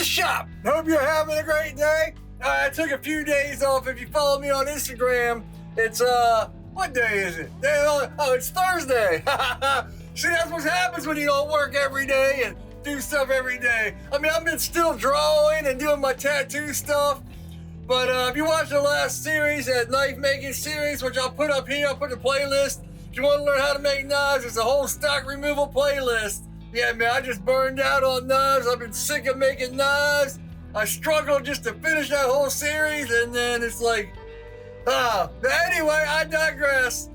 shop. Hope you're having a great day. I took a few days off. If you follow me on Instagram, it's what day is it? Oh, it's Thursday. See, that's what happens when you don't work every day and do stuff every day. I mean, I've been still drawing and doing my tattoo stuff. But if you watch the last series, that knife making series, which I'll put up here, I'll put the playlist. If you want to learn how to make knives, it's a whole stock removal playlist. Yeah, man, I just burned out on knives. I've been sick of making knives. I struggled just to finish that whole series, and then it's like, but anyway, I digress.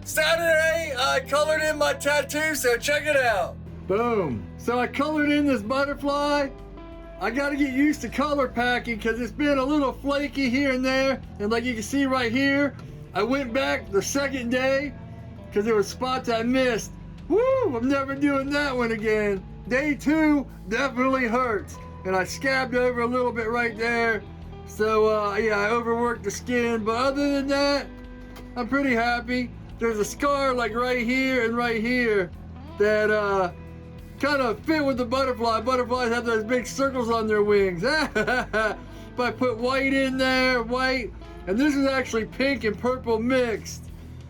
Saturday, I colored in my tattoo, so check it out. Boom. So I colored in this butterfly. I gotta get used to color packing because it's been a little flaky here and there. And like you can see right here, I went back the second day because there were spots I missed. Woo, I'm never doing that one again. Day 2 definitely hurts. And I scabbed over a little bit right there. So yeah, I overworked the skin. But other than that, I'm pretty happy. There's a scar like right here and right here that kind of fit with the butterfly. Butterflies have those big circles on their wings. But I put white in there, white. And this is actually pink and purple mixed.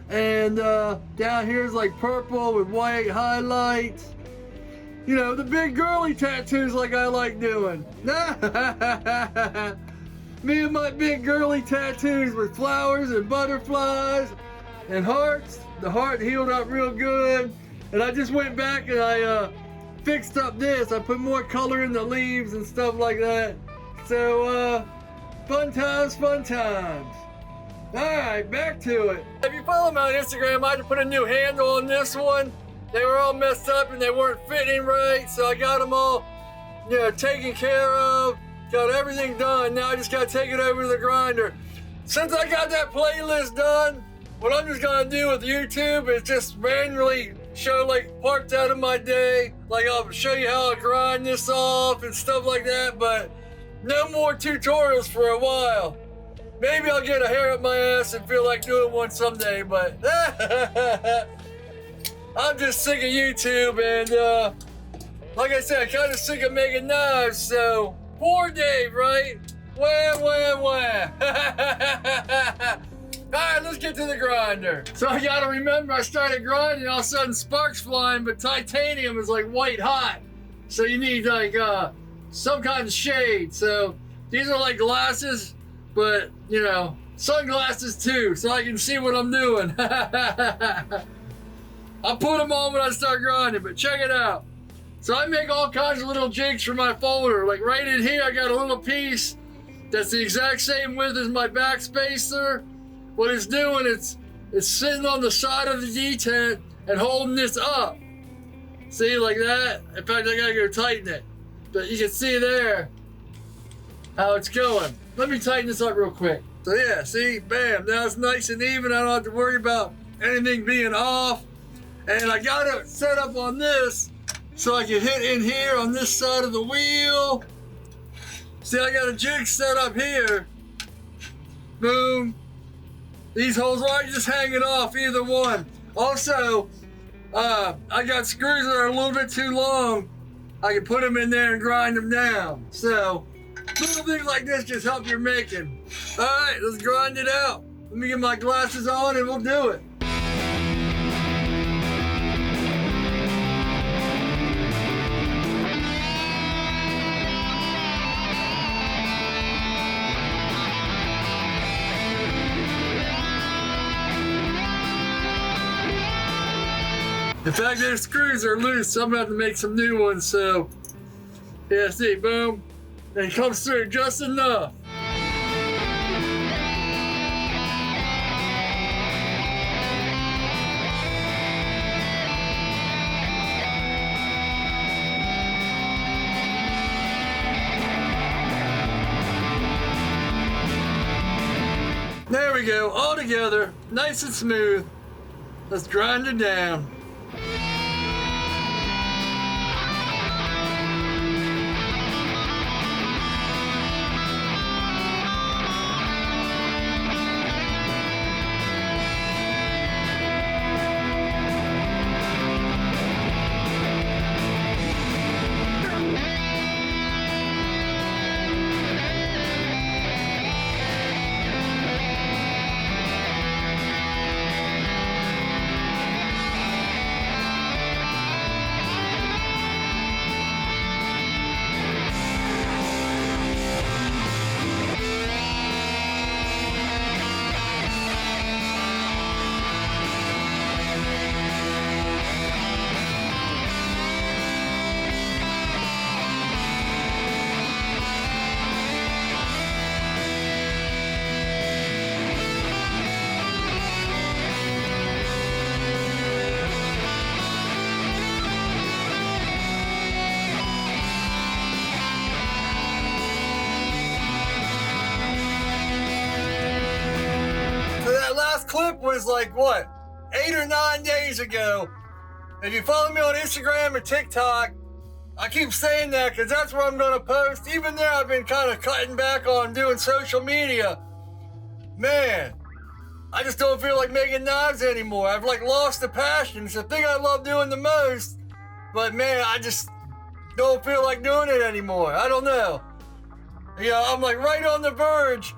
And down here is like purple with white highlights. You know, the big girly tattoos like I like doing. Me and my big girly tattoos with flowers and butterflies and hearts. The heart healed up real good. And I just went back and I fixed up this. I put more color in the leaves and stuff like that. So, fun times, fun times. Alright, back to it. If you follow me on Instagram, I had to put a new handle on this one. They were all messed up and they weren't fitting right, so I got them all, you know, taken care of. Got everything done. Now I just gotta take it over to the grinder. Since I got that playlist done, what I'm just gonna do with YouTube is just randomly show like parts out of my day. Like I'll show you how I grind this off and stuff like that, but no more tutorials for a while. Maybe I'll get a hair up my ass and feel like doing one someday, but I'm just sick of YouTube and like I said, kind of sick of making knives, so poor Dave, right? Wham, wham, wham. Alright, let's get to the grinder. So I gotta remember I started grinding, all of a sudden sparks flying, but titanium is like white hot. So you need like some kind of shade. So these are like glasses, but you know, sunglasses too, so I can see what I'm doing. I'll put them on when I start grinding, but check it out. So I make all kinds of little jigs for my folder. Like right in here, I got a little piece that's the exact same width as my back spacer. What it's doing, it's sitting on the side of the detent and holding this up. See, like that? In fact, I gotta go tighten it. But you can see there how it's going. Let me tighten this up real quick. So yeah, see, bam, now it's nice and even. I don't have to worry about anything being off. And I got it set up on this so I can hit in here on this side of the wheel. See, I got a jig set up here. Boom. These holes are just hanging off, either one. Also, I got screws that are a little bit too long. I can put them in there and grind them down. So, little things like this just help your making. All right, let's grind it out. Let me get my glasses on and we'll do it. In fact, their screws are loose, so I'm gonna have to make some new ones. So, yeah, see, boom, and it comes through just enough. There we go, all together, nice and smooth. Let's grind it down. clip was like, what, 8 or 9 days ago. If you follow me on Instagram and TikTok, I keep saying that because that's where I'm going to post. Even there, I've been kind of cutting back on doing social media. Man, I just don't feel like making knives anymore. I've like lost the passion. It's the thing I love doing the most. But man, I just don't feel like doing it anymore. I don't know. I'm like right on the verge.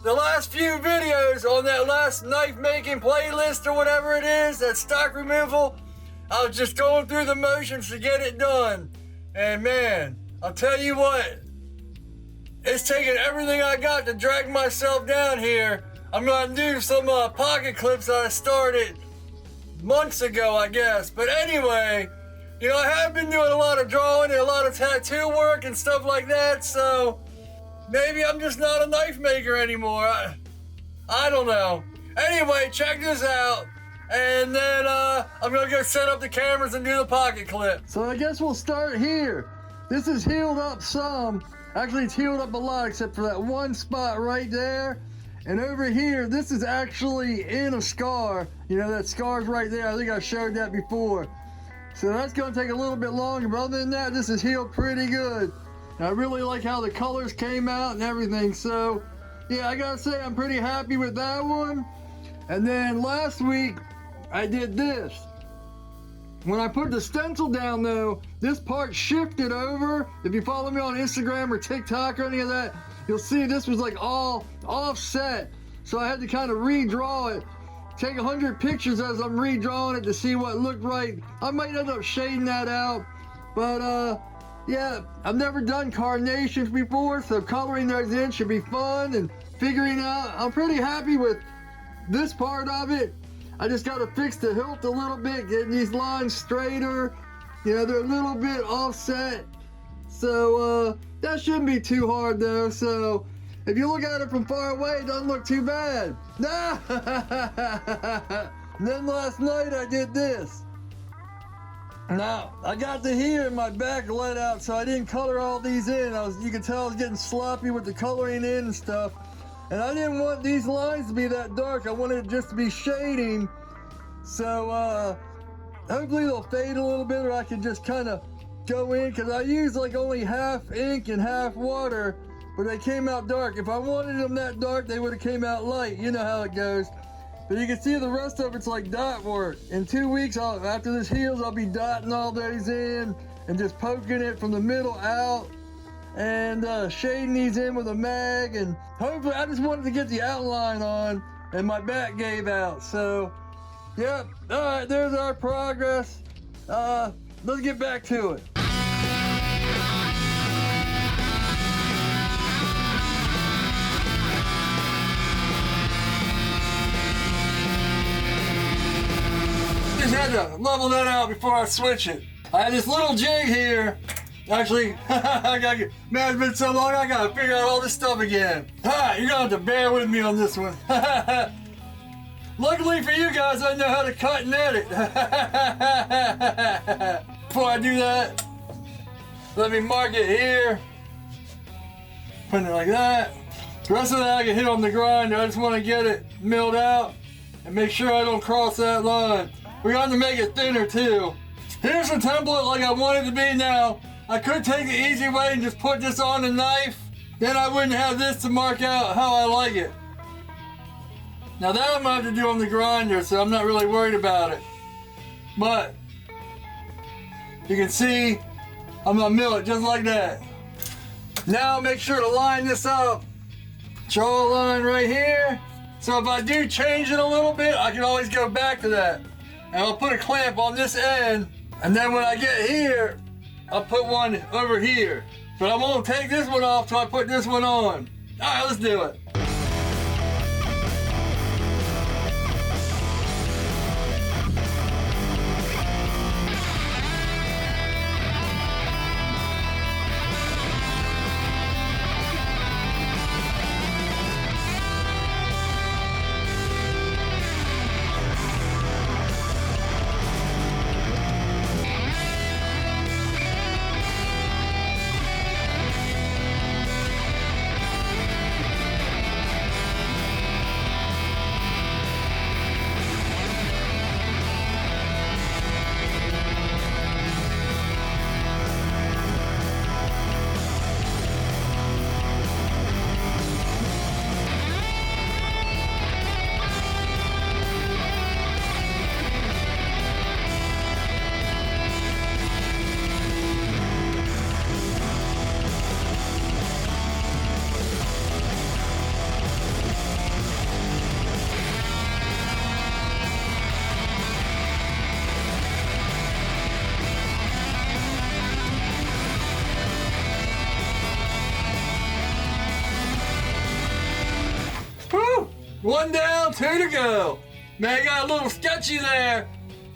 The last few videos on that last knife making playlist or whatever it is, that stock removal, I was just going through the motions to get it done. And man, I'll tell you what, it's taken everything I got to drag myself down here. I'm gonna do some pocket clips that I started months ago, I guess. But anyway, I have been doing a lot of drawing and a lot of tattoo work and stuff like that, so maybe I'm just not a knife maker anymore. I don't know. Anyway, check this out. And then I'm gonna go set up the cameras and do the pocket clip. So I guess we'll start here. This is healed up some. Actually, it's healed up a lot except for that one spot right there. And over here, this is actually in a scar. That scar's right there. I think I showed that before. So that's gonna take a little bit longer, but other than that, this is healed pretty good. And I really like how the colors came out and everything. So yeah, I gotta say I'm pretty happy with that one. And then last week, I did this. When I put the stencil down though, this part shifted over. If you follow me on Instagram or TikTok or any of that, you'll see this was like all offset. So I had to kind of redraw it. Take 100 pictures as I'm redrawing it to see what looked right. I might end up shading that out. But yeah, I've never done carnations before, so coloring those in should be fun and figuring out. I'm pretty happy with this part of it. I just got to fix the hilt a little bit, getting these lines straighter. They're a little bit offset. So that shouldn't be too hard though. So if you look at it from far away, it doesn't look too bad. And then last night I did this. Now, I got to here and my back let out, so I didn't color all these in. You can tell I was getting sloppy with the coloring in and stuff. And I didn't want these lines to be that dark. I wanted it just to be shading. So, hopefully they'll fade a little bit, or I can just kind of go in, because I use like only half ink and half water, but they came out dark. If I wanted them that dark, they would have came out light. You know how it goes. But you can see the rest of it's like dot work. In 2 weeks, after this heals, I'll be dotting all those in and just poking it from the middle out and shading these in with a mag. And hopefully, I just wanted to get the outline on, and my back gave out. So, yep. All right, there's our progress. Let's get back to it. Just had to level that out before I switch it. I had this little jig here. Actually, man, it's been so long, I gotta figure out all this stuff again. You're gonna have to bear with me on this one. Luckily for you guys, I know how to cut and edit. Before I do that, let me mark it here. Put it like that. The rest of that I can hit on the grinder. I just want to get it milled out and make sure I don't cross that line. We're going to make it thinner too. Here's the template like I want it to be now. I could take the easy way and just put this on a knife. Then I wouldn't have this to mark out how I like it. Now that I'm going to have to do on the grinder, so I'm not really worried about it. But you can see I'm going to mill it just like that. Now make sure to line this up. Draw a line right here. So if I do change it a little bit, I can always go back to that. And I'll put a clamp on this end. And then when I get here, I'll put one over here. But I won't take this one off till I put this one on. All right, let's do it. One down, two to go. Man, I got a little sketchy there.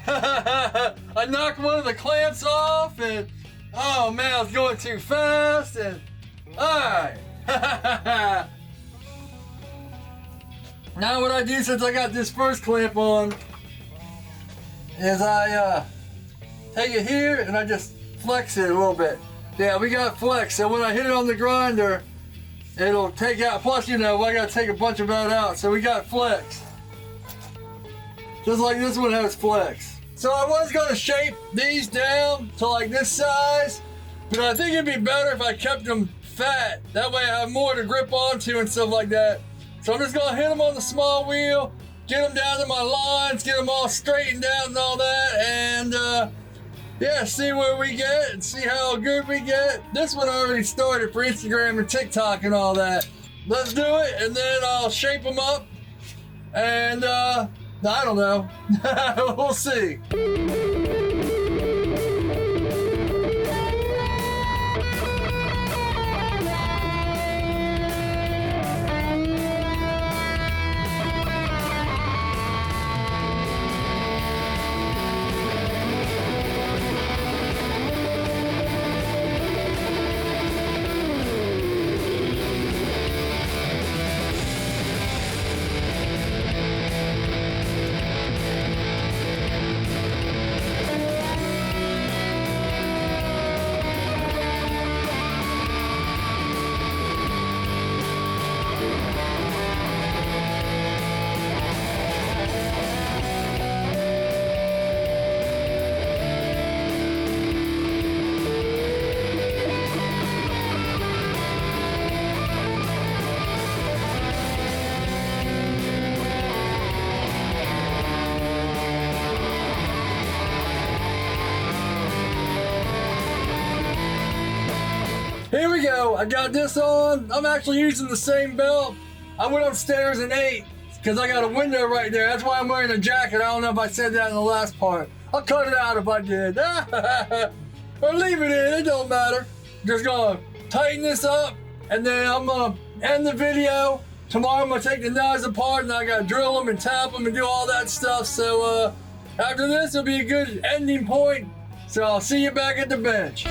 I knocked one of the clamps off and oh man, I was going too fast and alright. Now what I do since I got this first clamp on is I take it here and I just flex it a little bit. Yeah, we got flex, so when I hit it on the grinder, it'll take out, plus you know, I gotta take a bunch of that out, so we got flex. Just like this one has flex. So I was gonna shape these down to like this size, but I think it'd be better if I kept them fat. That way I have more to grip onto and stuff like that. So I'm just gonna hit them on the small wheel, get them down to my lines, get them all straightened out and all that, and yeah, see where we get and see how good we get. This one already started for Instagram and TikTok and all that. Let's do it, and then I'll shape them up, and I don't know. We'll see. Here we go, I got this on. I'm actually using the same belt. I went upstairs and ate because I got a window right there. That's why I'm wearing a jacket. I don't know if I said that in the last part. I'll cut it out if I did. Or leave it in, it don't matter. Just gonna tighten this up and then I'm gonna end the video. Tomorrow I'm gonna take the knives apart and I gotta drill them and tap them and do all that stuff. So after this, it'll be a good ending point. So I'll see you back at the bench.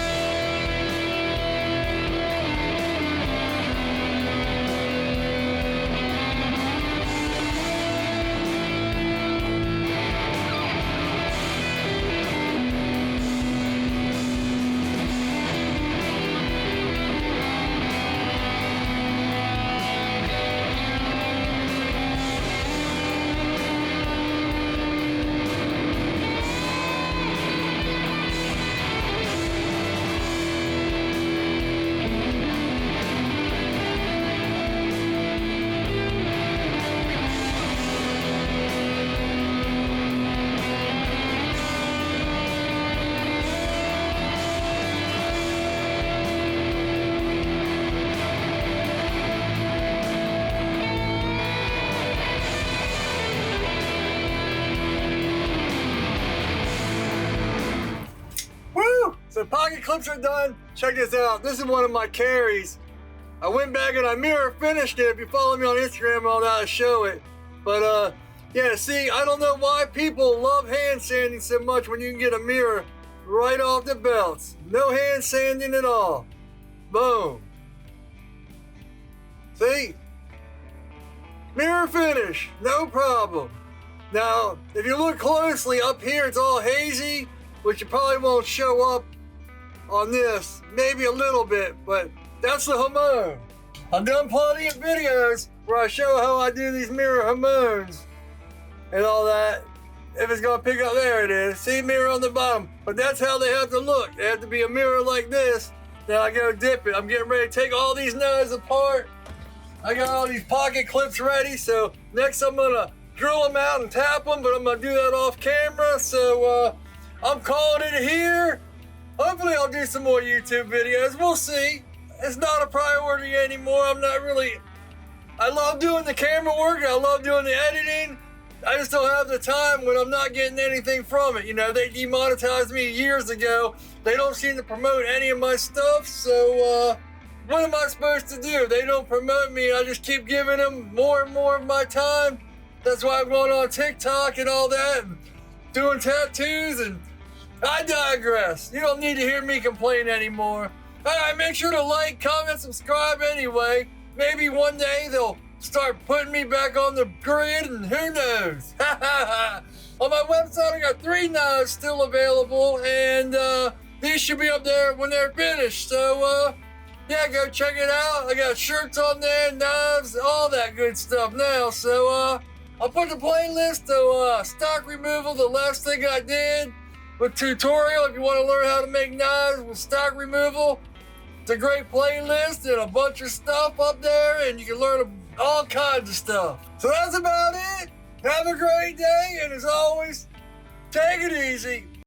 So pocket clips are done. Check this out. This is one of my carries. I went back and I mirror finished it. If you follow me on Instagram and all that, I show it. But yeah, see, I don't know why people love hand sanding so much when you can get a mirror right off the belts. No hand sanding at all. Boom. See? Mirror finish, no problem. Now, if you look closely up here, it's all hazy, which you probably won't show up on this, maybe a little bit, but that's the hamon. I've done plenty of videos where I show how I do these mirror hamons and all that. If it's gonna pick up, there it is. See, mirror on the bottom. But that's how they have to look. They have to be a mirror like this. Then I go dip it. I'm getting ready to take all these knives apart. I got all these pocket clips ready, so next I'm gonna drill them out and tap them, but I'm gonna do that off camera, so I'm calling it here. Hopefully I'll do some more YouTube videos. We'll see. It's not a priority anymore. I love doing the camera work. I love doing the editing. I just don't have the time when I'm not getting anything from it. You know, they demonetized me years ago. They don't seem to promote any of my stuff. So, what am I supposed to do? They don't promote me. I just keep giving them more and more of my time. That's why I'm going on TikTok and all that, and doing tattoos, and I digress. You don't need to hear me complain anymore. All right, make sure to like, comment, subscribe anyway. Maybe one day they'll start putting me back on the grid, and who knows? On my website, I got 3 knives still available, and these should be up there when they're finished. So, yeah, go check it out. I got shirts on there, knives, all that good stuff now. So, I'll put the playlist to stock removal, the last thing I did with tutorial. If you want to learn how to make knives with stock removal, it's a great playlist and a bunch of stuff up there, and you can learn all kinds of stuff. So that's about it. Have a great day, and as always, take it easy.